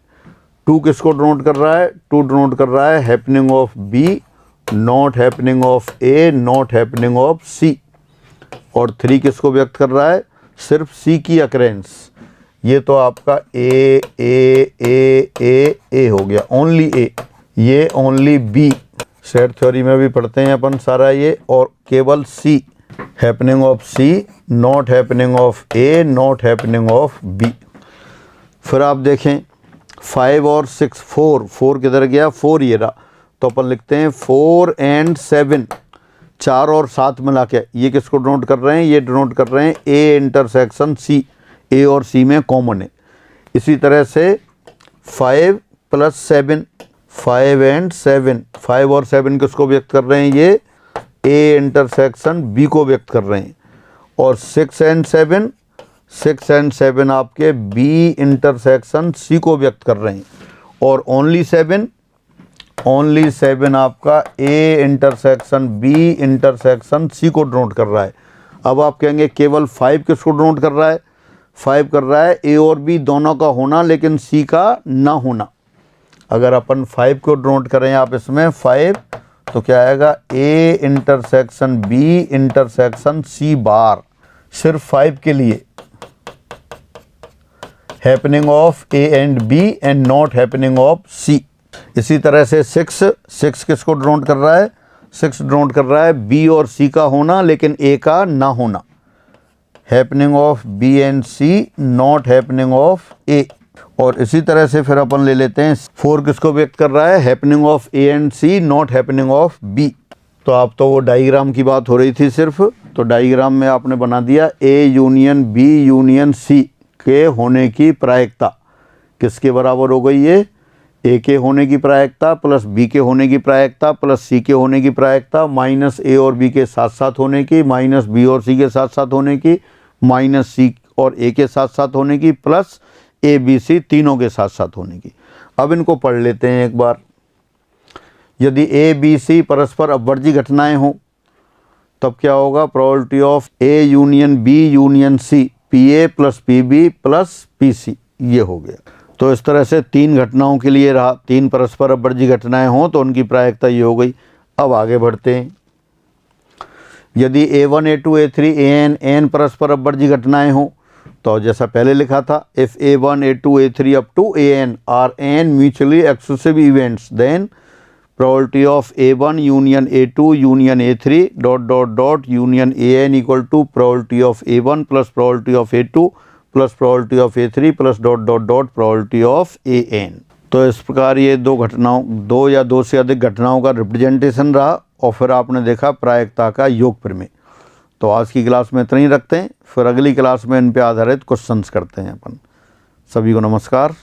A: 2 किसको डिनोट कर रहा है? 2 डिनोट कर रहा है happening of B not happening of A not happening of C। और 3 किसको व्यक्त कर रहा है? सिर्फ C की अकरेंस। ये तो आपका A हो गया, ओनली A। ये ओनली B, सेट थ्योरी में भी पढ़ते हैं अपन सारा ये। और केवल C happening of C not happening of A not happening of B। फिर आप देखें 5 और 6, 4 किधर गया? 4 ये रहा, तो अपन लिखते हैं 4 एंड 7, 4 और 7 मिला के। ये किसको डिनोट कर रहे हैं? ये डिनोट कर रहे हैं A इंटरसेक्शन C। A और C में कॉमन है। इसी तरह से 5 प्लस 7, 5 एंड 7, 5 और 7 किसको व्यक्त कर रहे हैं? ये A इंटरसेक्शन B को व्यक्त कर रहे हैं। और 6 एंड 7 आपके B इंटरसेक्शन C को व्यक्त कर रहे हैं। और ओनली 7 आपका A intersection B intersection C को डिनोट कर रहा है। अब आप कहेंगे केवल 5 किसको डिनोट कर रहा है? 5 कर रहा है A और B दोनों का होना, लेकिन C का ना होना। अगर अपन 5 को डिनोट करें आप इसमें 5, तो क्या आएगा? A intersection B intersection C बार, सिर्फ 5 के लिए happening of A and B and not happening of C। इसी तरह से 6 किसको डिनोट कर रहा है? 6 डिनोट कर रहा है B और C का होना, लेकिन A का ना होना, happening of B and C not happening of A। और इसी तरह से फिर अपन ले लेते हैं 4 किसको व्यक्त कर रहा है? Happening of A and C not happening of B। तो आप तो वो डायग्राम की बात हो रही थी सिर्फ, तो डायग्राम में आपने बना दिया A union B union C के होने की प्रायिकता किसके बराबर हो गई? ये A के होने की प्रायिकता प्लस B के होने की प्रायिकता प्लस C के होने की प्रायिकता माइनस A और B के साथ साथ होने की माइनस B और C के साथ साथ होने की माइनस C और A के साथ साथ होने की प्लस A B C तीनों के साथ साथ होने की। अब इनको पढ़ लेते हैं एक बार। यदि A B C परस्पर अपवर्जी घटनाएं हों तब क्या होगा? Probability of A union B union C PA plus PB plus PC ये हो गया। तो इस तरह से 3 घटनाओं के लिए रहा, 3 परस्पर अपवर्जी घटनाएं हों तो उनकी प्रायिकता ये हो गई। अब आगे बढ़ते हैं। यदि A1 A2 A3 AN परस्पर अपवर्जी घटनाएं हों तो जैसा पहले लिखा था, if A1, A2, A3 up to AN are n mutually exclusive events, then probability of A1 union A2 union A3 dot dot dot union AN equal to probability of A1 plus probability of A2 plus probability of A3 plus dot dot dot probability of AN। तो इस प्रकार ये दो या दो से अधिक घटनाओं का रिप्रेजेंटेशन रहा और फिर आपने देखा प्रायिकता का योग प्रमेय। तो आज की क्लास में इतना ही रखते हैं, फिर अगली क्लास में इन पे आधारित क्वेश्चंस करते हैं अपन। सभी को नमस्कार।